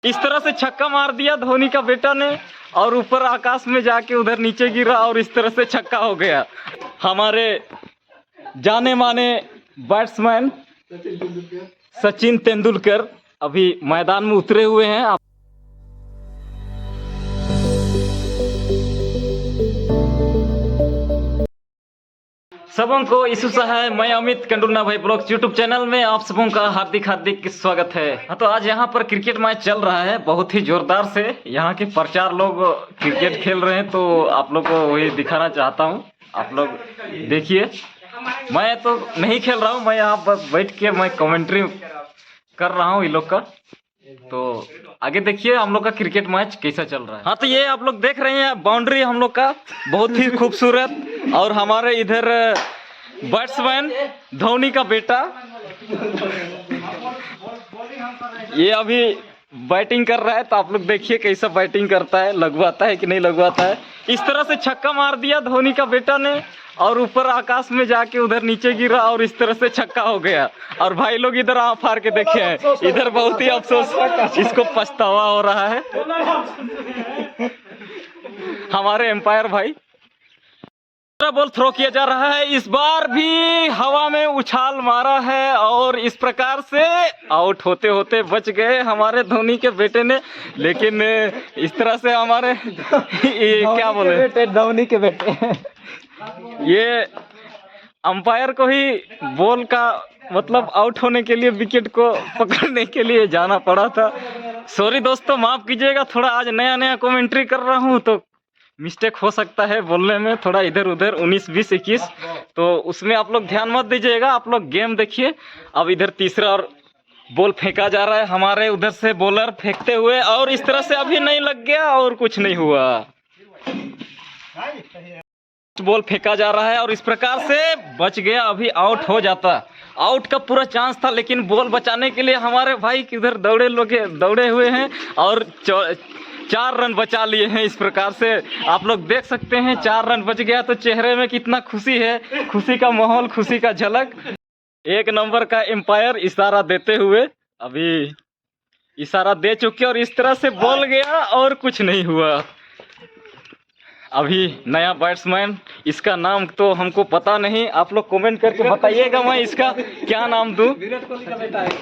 इस तरह से छक्का मार दिया धोनी का बेटा ने और ऊपर आकाश में जाके उधर नीचे गिरा और इस तरह से छक्का हो गया। हमारे जाने माने बैट्समैन सचिन तेंदुलकर अभी मैदान में उतरे हुए हैं। सबों को यीशु है। मैं अमित कंडुलना भाई ब्लॉग्स यूट्यूब चैनल में आप सबों का हार्दिक स्वागत है। हाँ, तो आज यहाँ पर क्रिकेट मैच चल रहा है बहुत ही जोरदार से। यहाँ के प्रचार लोग क्रिकेट खेल रहे हैं तो आप लोग को वही दिखाना चाहता हूँ। आप लोग देखिए, मैं तो नहीं खेल रहा हूँ, मैं यहाँ पर बैठ के मैं कमेंट्री कर रहा हूँ इन लोग का। तो आगे देखिए हम लोग का क्रिकेट मैच कैसा चल रहा है। हाँ, तो ये आप लोग देख रहे हैं बाउंड्री हम लोग का बहुत ही खूबसूरत। और हमारे इधर बैट्समैन धोनी का बेटा ये अभी बैटिंग कर रहा है। तो आप लोग देखिए कैसा बैटिंग करता है, लगवाता है कि नहीं लगवाता है। इस तरह से छक्का मार दिया धोनी का बेटा ने और ऊपर आकाश में जाके उधर नीचे गिरा और इस तरह से छक्का हो गया। और भाई लोग इधर आँख फाड़ के देखे हैं, इधर बहुत ही अफसोस, इसको पछतावा हो रहा है। हमारे एम्पायर भाई बॉल थ्रो किया जा रहा है। इस बार भी हवा में उछाल मारा है और इस प्रकार से आउट होते होते बच गए हमारे धोनी के बेटे ने। लेकिन इस तरह से हमारे ये क्या बोले, धोनी के बेटे ये अंपायर को ही बॉल का मतलब आउट होने के लिए विकेट को पकड़ने के लिए जाना पड़ा था। सॉरी दोस्तों, माफ कीजिएगा, थोड़ा आज नया कमेंट्री कर रहा हूँ तो मिस्टेक हो सकता है बोलने में, थोड़ा इधर उधर 19, 20, 21, तो उसमें आप लोग ध्यान मत दीजिएगा। आप लोग गेम देखिए। अब इधर तीसरा और बॉल फेंका जा रहा है, हमारे उधर से बॉलर फेंकते हुए और इस तरह से अभी नहीं लग गया और कुछ नहीं हुआ। बॉल फेंका जा रहा है और इस प्रकार से बच गया, अभी आउट हो जाता। आउट का पूरा चांस था लेकिन बॉल बचाने के लिए हमारे भाई किधर दौड़े हुए हैं और 4 रन बचा लिए हैं। इस प्रकार से आप लोग देख सकते हैं 4 रन बच गया तो चेहरे में कितना खुशी है, खुशी का माहौल, खुशी का झलक। 1 नंबर का एम्पायर इशारा देते हुए अभी इशारा दे चुके और इस तरह से बॉल गया और कुछ नहीं हुआ। अभी नया बैट्समैन, इसका नाम तो हमको पता नहीं, आप लोग कमेंट करके बताइएगा मैं इसका क्या नाम दूं।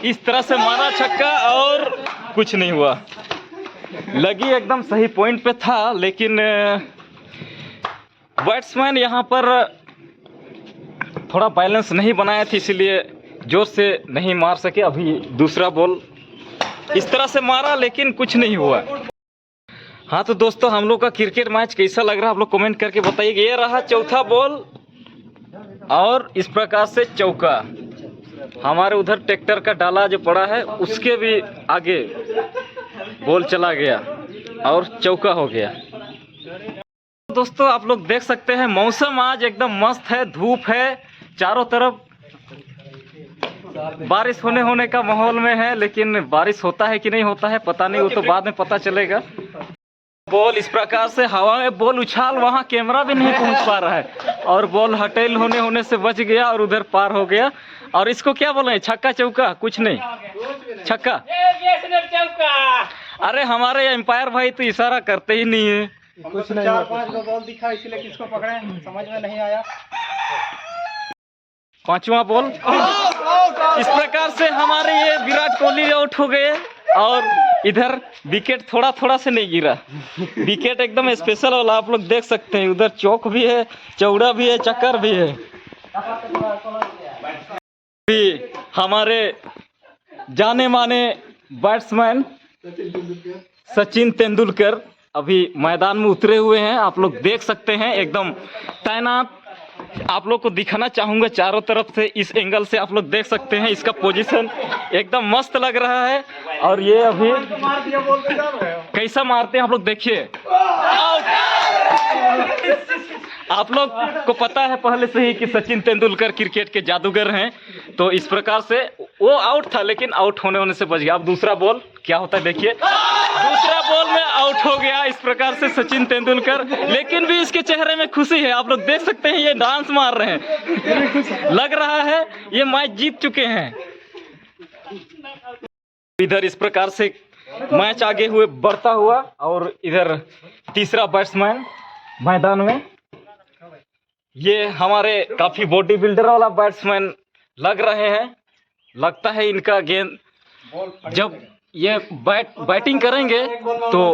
इस तरह से मारा छक्का और कुछ नहीं हुआ। लगी एकदम सही पॉइंट पे था लेकिन बैट्समैन यहाँ पर थोड़ा बैलेंस नहीं बनाया था, इसलिए जोर से नहीं मार सके। अभी दूसरा बॉल इस तरह से मारा लेकिन कुछ नहीं हुआ। हाँ, तो दोस्तों हम लोग का क्रिकेट मैच कैसा लग रहा है आप लोग कमेंट करके बताइए। ये रहा चौथा बॉल और इस प्रकार से चौका। हमारे उधर ट्रैक्टर का डाला जो पड़ा है उसके भी आगे बॉल चला गया और चौका हो गया। दोस्तों आप लोग देख सकते हैं मौसम आज एकदम मस्त है, धूप है, चारों तरफ बारिश होने का माहौल में है। लेकिन बारिश होता है कि नहीं होता है पता नहीं, वो तो बाद में पता चलेगा। बॉल इस प्रकार से हवा में बॉल उछाल, वहां कैमरा भी नहीं पहुंच पा रहा है और बॉल हटेल होने से बच गया और उधर पार हो गया। और इसको क्या बोले, छक्का चौका? कुछ नहीं, छक्का। अरे हमारे एम्पायर भाई तो इशारा करते ही नहीं है। कुछ नहीं, 4-5 बॉल दिखा इसलिए किसको पकड़े समझ में नहीं आया। 5वां बॉल इस प्रकार से हमारे ये विराट कोहली आउट हो गए और इधर विकेट थोड़ा से नहीं गिरा, विकेट एकदम स्पेशल वाला आप लोग देख सकते हैं। उधर चौक भी है, चौड़ा भी है, चक्कर भी है। भी हमारे जाने माने बैट्समैन सचिन तेंदुलकर अभी मैदान में उतरे हुए हैं। आप लोग देख सकते हैं एकदम तैनात। आप लोग को दिखाना चाहूंगा चारों तरफ से, इस एंगल से आप लोग देख सकते हैं इसका पोजीशन एकदम मस्त लग रहा है। और ये अभी कैसा मारते हैं आप लोग देखिए। आप लोग को पता है पहले से ही कि सचिन तेंदुलकर क्रिकेट के जादूगर हैं, तो इस प्रकार से वो आउट था लेकिन आउट होने से बच गया। अब दूसरा बॉल क्या होता है देखिए, दूसरा बॉल में आउट हो गया इस प्रकार से सचिन तेंदुलकर। लेकिन भी इसके चेहरे में खुशी है, आप लोग देख सकते हैं ये डांस मार रहे हैं, लग रहा है ये मैच जीत चुके हैं। इधर इस प्रकार से मैच आगे हुए बढ़ता हुआ। और इधर तीसरा बैट्समैन मैदान में, ये हमारे काफी बॉडी बिल्डर वाला बैट्समैन लग रहे हैं। लगता है इनका गेंद जब ये बैटिंग करेंगे तो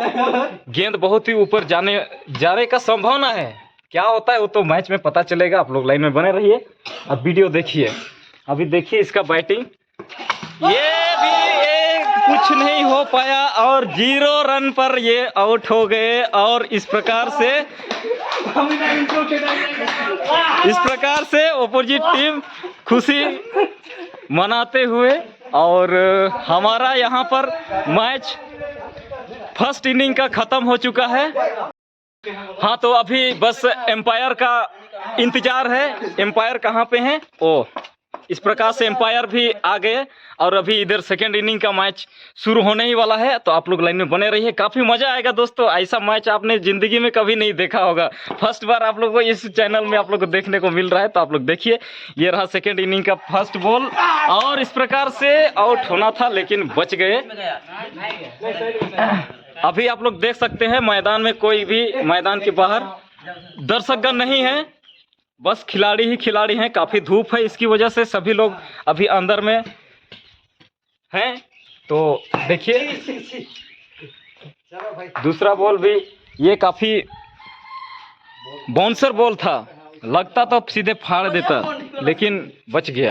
गेंद बहुत ही ऊपर जाने का संभावना है। क्या होता है वो तो मैच में पता चलेगा। आप लोग लाइन में बने रहिए, अब वीडियो देखिए। अभी देखिए इसका बैटिंग, ये भी कुछ नहीं हो पाया और 0 रन पर ये आउट हो गए। और इस प्रकार से ऑपोजिट टीम खुशी मनाते हुए, और हमारा यहाँ पर मैच फर्स्ट इनिंग का ख़त्म हो चुका है। हाँ, तो अभी बस एम्पायर का इंतजार है। एम्पायर कहाँ पे हैं? ओ, इस प्रकार से एम्पायर भी आ गए और अभी इधर सेकेंड इनिंग का मैच शुरू होने ही वाला है। तो आप लोग लाइन में बने रहिए, काफ़ी मज़ा आएगा दोस्तों। ऐसा मैच आपने ज़िंदगी में कभी नहीं देखा होगा, फर्स्ट बार आप लोग को इस चैनल में आप लोग को देखने को मिल रहा है। तो आप लोग देखिए, ये रहा सेकेंड इनिंग का फर्स्ट बॉल और इस प्रकार से आउट होना था लेकिन बच गए। अभी आप लोग देख सकते हैं मैदान में कोई भी, मैदान के बाहर दर्शकगण नहीं है, बस खिलाड़ी ही खिलाड़ी हैं। काफ़ी धूप है, इसकी वजह से सभी लोग अभी अंदर में हैं। तो देखिए दूसरा बॉल भी, ये काफ़ी बाउंसर बॉल था, लगता तो सीधे फाड़ देता लेकिन बच गया।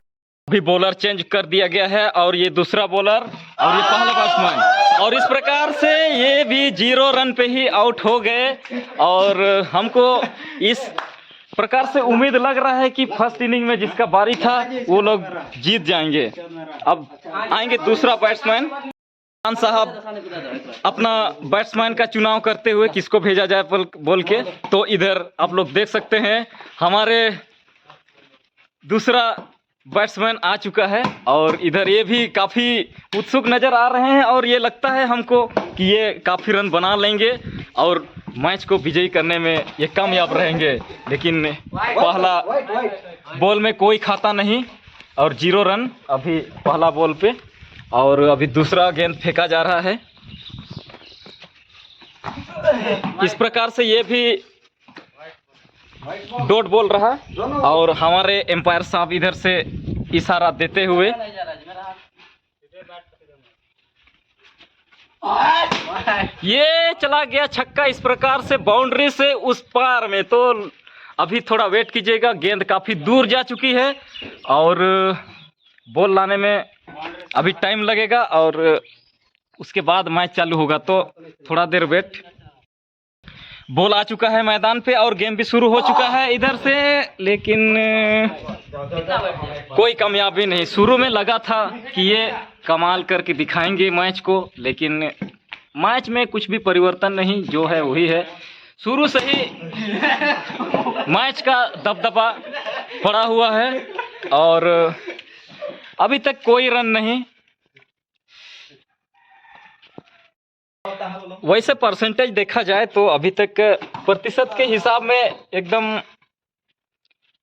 अभी बॉलर चेंज कर दिया गया है और ये दूसरा बॉलर और ये पहला बैट्समैन, और इस प्रकार से ये भी 0 रन पे ही आउट हो गए। और हमको इस प्रकार से उम्मीद लग रहा है कि फर्स्ट इनिंग में जिसका बारी था वो लोग जीत जाएंगे। अब आएंगे दूसरा बैट्समैन। खान साहब अपना बैट्समैन का चुनाव करते हुए किसको भेजा जाए बोल के, तो इधर आप लोग देख सकते हैं हमारे दूसरा बैट्समैन आ चुका है और इधर ये भी काफ़ी उत्सुक नज़र आ रहे हैं। और ये लगता है हमको कि ये काफ़ी रन बना लेंगे और मैच को विजयी करने में ये कामयाब रहेंगे। लेकिन पहला बॉल में कोई खाता नहीं और 0 रन अभी पहला बॉल पे। और अभी दूसरा गेंद फेंका जा रहा है। इस प्रकार से ये भी डॉट बॉल रहा और हमारे एम्पायर साहब इधर से इशारा देते हुए ये चला गया छक्का। इस प्रकार से बाउंड्री से उस पार में, तो अभी थोड़ा वेट कीजिएगा, गेंद काफ़ी दूर जा चुकी है और बॉल लाने में अभी टाइम लगेगा और उसके बाद मैच चालू होगा, तो थोड़ा देर वेट। बॉल आ चुका है मैदान पे और गेम भी शुरू हो चुका है इधर से, लेकिन कोई कामयाबी नहीं। शुरू में लगा था कि ये कमाल करके दिखाएंगे मैच को, लेकिन मैच में कुछ भी परिवर्तन नहीं, जो है वही है। शुरू से ही मैच का दबदबा पड़ा हुआ है और अभी तक कोई रन नहीं। वैसे परसेंटेज देखा जाए तो अभी तक प्रतिशत के हिसाब में एकदम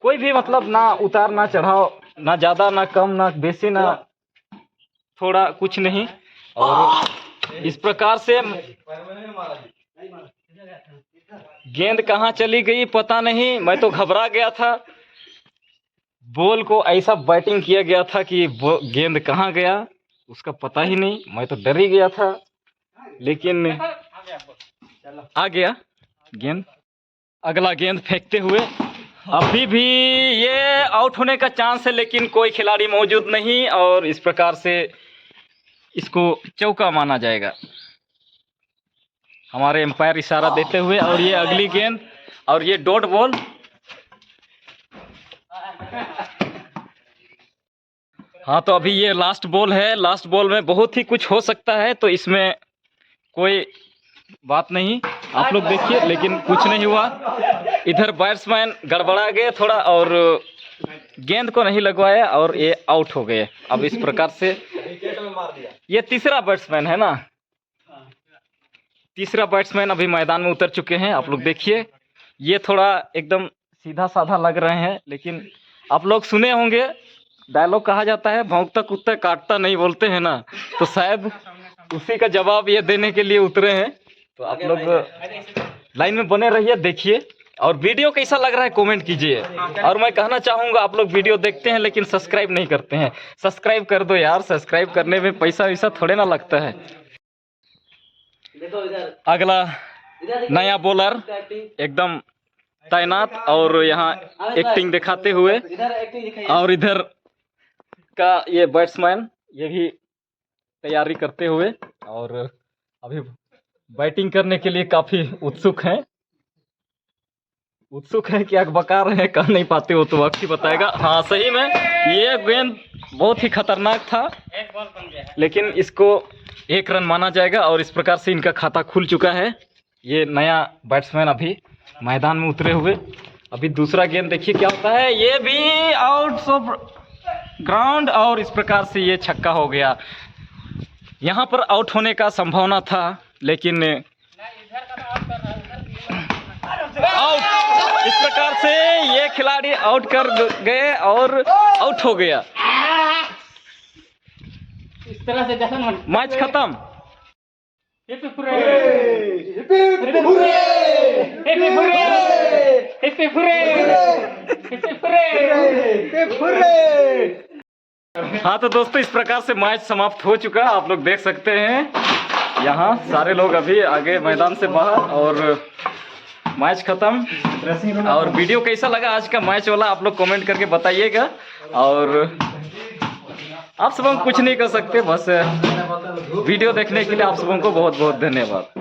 कोई भी मतलब ना उतार ना चढ़ाव, ना ज़्यादा ना कम ना बेसी ना थोड़ा कुछ नहीं। और इस प्रकार से गेंद कहाँ चली गई पता नहीं, मैं तो घबरा गया था। बॉल को ऐसा बैटिंग किया गया था कि गेंद कहाँ गया उसका पता ही नहीं, मैं तो डर ही गया था, लेकिन आ गया गेंद। अगला गेंद फेंकते हुए अभी भी ये आउट होने का चांस है, लेकिन कोई खिलाड़ी मौजूद नहीं और इस प्रकार से इसको चौका माना जाएगा हमारे एम्पायर इशारा देते हुए। और ये अगली गेंद और ये डॉट बॉल। हाँ, तो अभी ये लास्ट बॉल है। लास्ट बॉल में बहुत ही कुछ हो सकता है, तो इसमें कोई बात नहीं, आप लोग देखिए, लेकिन कुछ नहीं हुआ। इधर बैट्समैन गड़बड़ा गए थोड़ा और गेंद को नहीं लगवाया और ये आउट हो गए। अब इस प्रकार से ये तीसरा बैट्समैन है ना, तीसरा बैट्समैन अभी मैदान में उतर चुके हैं। आप लोग देखिए, ये थोड़ा एकदम सीधा साधा लग रहे हैं, लेकिन आप लोग सुने होंगे डायलॉग कहा जाता है भौंकता कुत्ता काटता नहीं, बोलते हैं ना, तो शायद उसी का जवाब ये देने के लिए उतरे हैं। तो आप लोग लाइन में बने रहिए, देखिए, और वीडियो कैसा लग रहा है कमेंट कीजिए। और मैं कहना चाहूँगा, आप लोग वीडियो देखते हैं लेकिन सब्सक्राइब नहीं करते हैं, सब्सक्राइब कर दो यार। सब्सक्राइब करने में पैसा वैसा थोड़े ना लगता है। अगला नया बॉलर एकदम तैनात और यहाँ एक्टिंग दिखाते हुए, और इधर का ये बैट्समैन ये भी तैयारी करते हुए, और अभी बैटिंग करने के लिए काफी उत्सुक हैं। कि आग बका रहे हैं, कह नहीं पाते हो तो वक्त ही बताएगा। हाँ सही में ये गेंद बहुत ही खतरनाक था, लेकिन इसको 1 रन माना जाएगा और इस प्रकार से इनका खाता खुल चुका है। ये नया बैट्समैन अभी मैदान में उतरे हुए। अभी दूसरा गेंद देखिए क्या होता है, ये भी आउट ऑफ ग्राउंड, और इस प्रकार से ये छक्का हो गया। यहाँ पर आउट होने का संभावना था, लेकिन आउट, इस प्रकार से ये खिलाड़ी आउट कर गए और आउट हो गया। इस तरह से जैसा मैच खत्म। हाँ तो दोस्तों, इस प्रकार से मैच समाप्त हो चुका। आप लोग देख सकते हैं यहाँ सारे लोग अभी आगे मैदान से बाहर, और मैच खत्म। और वीडियो कैसा लगा आज का मैच वाला, आप लोग कमेंट करके बताइएगा। और आप सब हम कुछ नहीं कर सकते, बस वीडियो देखने के लिए आप सबों को बहुत बहुत धन्यवाद।